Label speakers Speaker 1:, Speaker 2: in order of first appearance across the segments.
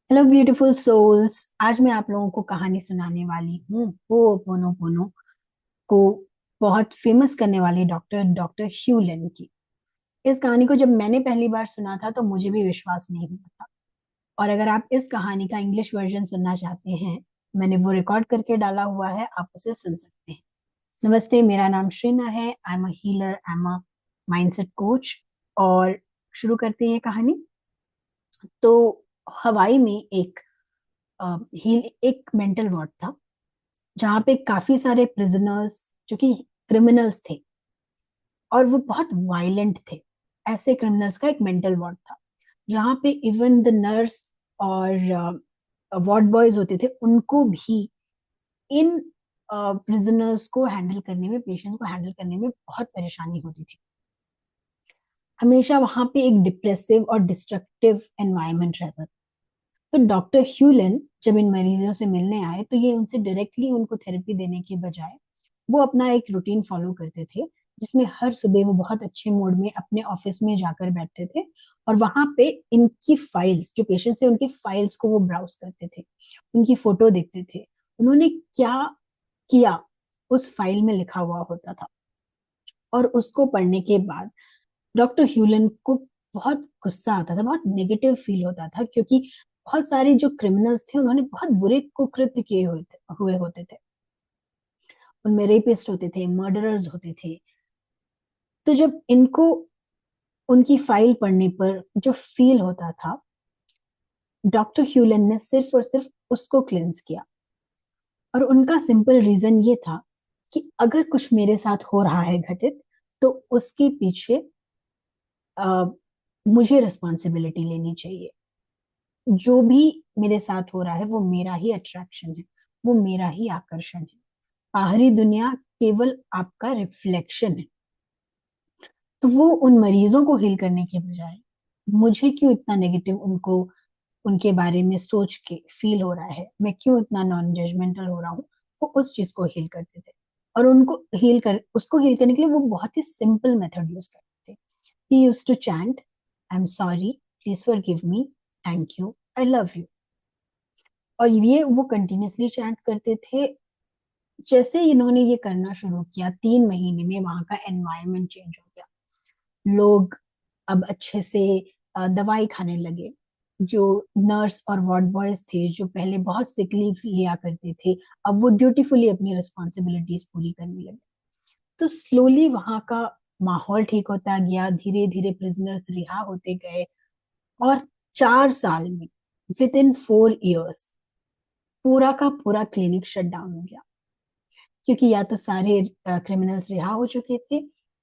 Speaker 1: Hello beautiful souls. आज मैं आप लोगों को कहानी सुनाने वाली हूँ हो'ओपोनोपोनो को बहुत फेमस करने वाले डॉक्टर डॉक्टर ह्यू लिन की। इस कहानी को जब मैंने पहली बार सुना था तो मुझे भी विश्वास नहीं हुआ था। और अगर आप इस कहानी का इंग्लिश वर्जन सुनना चाहते हैं, मैंने वो रिकॉर्ड करके डाला हुआ है, आप उसे सुन सकते हैं। नमस्ते, मेरा नाम श्रीना है। I am a healer, I am a mindset coach. और शुरू करते हैं कहानी। तो हवाई में एक मेंटल वार्ड था, जहाँ पे काफी सारे प्रिजनर्स जो कि क्रिमिनल्स थे, और वो बहुत वायलेंट थे। ऐसे क्रिमिनल्स का एक मेंटल वार्ड था, जहाँ पे इवन द नर्स और वार्ड बॉयज होते थे, उनको भी इन प्रिजनर्स को हैंडल करने में, पेशेंट को हैंडल करने में बहुत परेशानी होती थी। हमेशा वहां पे एक डिप्रेसिव और डिस्ट्रक्टिव एनवायरनमेंट रहता था। तो डॉक्टर ह्यूलन जब इन मरीजों से मिलने आए, तो ये उनसे डायरेक्टली उनको थेरेपी देने के बजाय वो अपना एक रूटीन फॉलो करते थे, जिसमें हर सुबह वो बहुत अच्छे मूड में अपने ऑफिस में जाकर बैठते थे, और वहां पे इनकी फाइल्स, जो पेशेंट्स थे उनकी फाइल्स को वो ब्राउज करते थे, उनकी फोटो देखते थे, उन्होंने क्या किया उस फाइल में लिखा हुआ होता था। और उसको पढ़ने के बाद डॉक्टर ह्यूलन को बहुत गुस्सा आता था, बहुत नेगेटिव फील होता था, क्योंकि बहुत सारे जो क्रिमिनल्स थे उन्होंने बहुत बुरे कुकृत्य किए हुए होते थे। उनमें रेपिस्ट होते थे, मर्डरर्स होते थे। तो जब इनको उनकी फाइल पढ़ने पर जो फील होता था, डॉक्टर ह्यूलन ने सिर्फ और सिर्फ उसको क्लेंस किया। और उनका सिंपल रीजन ये था कि अगर कुछ मेरे साथ हो रहा है घटित, तो उसके पीछे आ, मुझे रिस्पॉन्सिबिलिटी लेनी चाहिए। जो भी मेरे साथ हो रहा है वो मेरा ही अट्रैक्शन है, वो मेरा ही आकर्षण है। बाहरी दुनिया केवल आपका रिफ्लेक्शन है। तो वो उन मरीजों को हील करने के बजाय मुझे क्यों इतना नेगेटिव उनको उनके बारे में सोच के फील हो रहा है, मैं क्यों इतना नॉन जजमेंटल हो रहा हूँ, वो उस चीज को हील करते थे। और उसको हील करने के लिए वो बहुत ही सिंपल मेथड यूज करते थे। He used to chant, I am sorry, please forgive me, thank you, I love you. और ये वो कंटिन्यूसली चैंट करते थे। जैसे इन्होंने ये करना शुरू किया, 3 महीने में वहां का एनवायरनमेंट चेंज हो गया। लोग अब अच्छे से दवाई खाने लगे। जो नर्स और वार्ड बॉयज थे, जो पहले बहुत सिक लीव लिया करते थे, अब वो ड्यूटीफुली अपनी रिस्पॉन्सिबिलिटीज पूरी करने लगे। तो स्लोली वहां का माहौल ठीक होता गया, धीरे धीरे प्रिजनर्स रिहा होते गए। और 4 साल में, विद इन 4 इयर्स, पूरा का पूरा क्लिनिक शट डाउन हो गया। क्योंकि या तो सारे क्रिमिनल्स रिहा हो चुके थे,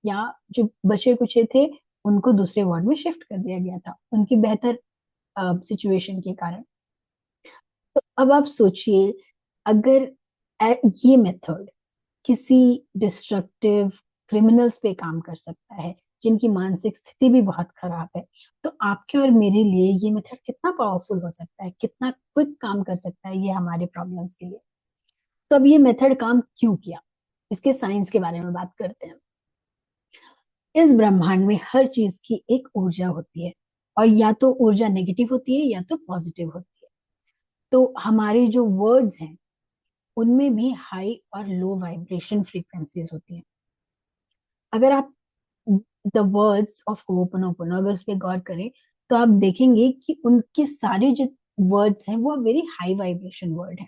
Speaker 1: या जो बचे कुचे थे उनको दूसरे वार्ड में शिफ्ट कर दिया गया था, उनकी बेहतर सिचुएशन के कारण। तो अब आप सोचिए, अगर ये मेथड किसी डिस्ट्रक्टिव क्रिमिनल्स पे काम कर सकता है, जिनकी मानसिक स्थिति भी बहुत खराब है, तो आपके और मेरे लिए ये मेथड कितना पावरफुल हो सकता है, कितना क्विक काम कर सकता है ये हमारे प्रॉब्लम्स के लिए। तो अब ये मेथड काम क्यों किया, इसके साइंस के बारे में बात करते हैं। इस ब्रह्मांड में हर चीज की एक ऊर्जा होती है, और या तो ऊर्जा नेगेटिव होती है या तो पॉजिटिव होती है। तो हमारे जो वर्ड्स हैं, उनमें भी हाई और लो वाइब्रेशन फ्रीक्वेंसीज होती हैं। अगर आप द वर्ड्स ऑफ होपनोपोनो, अगर उस पर गौर करें, तो आप देखेंगे कि उनके सारे जो वर्ड्स हैं वो वेरी हाई वाइब्रेशन वर्ड है।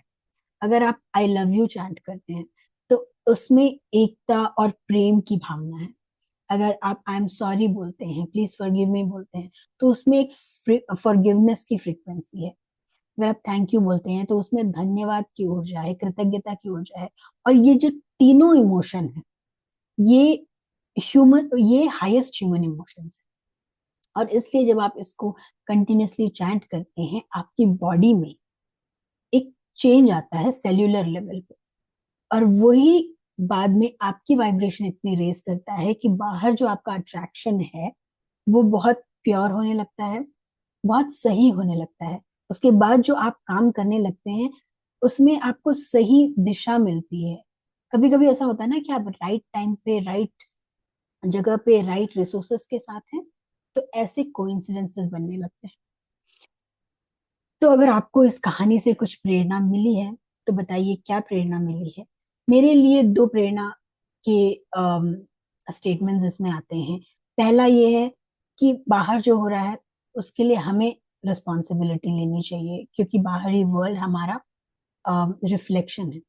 Speaker 1: अगर आप आई लव यू चैंट करते हैं, तो उसमें एकता और प्रेम की भावना है। अगर आप आई एम सॉरी बोलते हैं, प्लीज फॉरगिव मी बोलते हैं, तो उसमें एक फॉरगिवनेस की फ्रीक्वेंसी है। अगर आप थैंक यू बोलते हैं, तो उसमें धन्यवाद की ऊर्जा है, कृतज्ञता की ऊर्जा है। और ये जो तीनों इमोशन है, ये ये हाईएस्ट ह्यूमन इमोशंस है। और इसलिए जब आप इसको कंटिन्यूअसली चैंट करते हैं, आपकी बॉडी में एक चेंज आता है सेल्यूलर लेवल पे। और वही बाद में आपकी वाइब्रेशन इतनी रेस करता है कि बाहर जो आपका अट्रैक्शन है वो बहुत प्योर होने लगता है, बहुत सही होने लगता है। उसके बाद जो आप काम करने लगते हैं, उसमें आपको सही दिशा मिलती है। कभी कभी ऐसा होता है ना कि आप राइट टाइम पे, राइट जगह पे, राइट रिसोर्सेस के साथ हैं, तो ऐसे कोइंसिडेंसेस बनने लगते हैं। तो अगर आपको इस कहानी से कुछ प्रेरणा मिली है तो बताइए क्या प्रेरणा मिली है। मेरे लिए दो प्रेरणा के स्टेटमेंट्स इसमें आते हैं। पहला ये है कि बाहर जो हो रहा है उसके लिए हमें रिस्पॉन्सिबिलिटी लेनी चाहिए, क्योंकि बाहरी वर्ल्ड हमारा रिफ्लेक्शन है।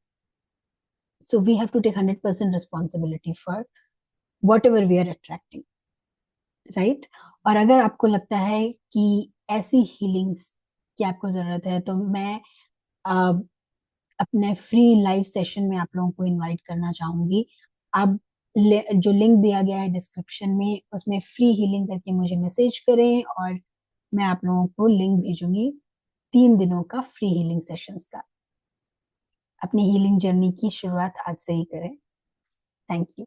Speaker 1: So we have to take 100% responsibility for whatever we are attracting, right. और अगर आपको लगता है कि ऐसी हीलिंग्स की आपको जरूरत है तो मैं अ, अपने फ्री लाइव सेशन में आप लोगों को इनवाइट करना चाहूंगी। आप जो लिंक दिया गया है डिस्क्रिप्शन में उसमें फ्री हीलिंग करके मुझे मैसेज करें और मैं आप लोगों को लिंक भेजूंगी 3 दिनों का फ्री हीलिंग सेशंस का। अपनी हीलिंग जर्नी की शुरुआत आज से ही करें। Thank you.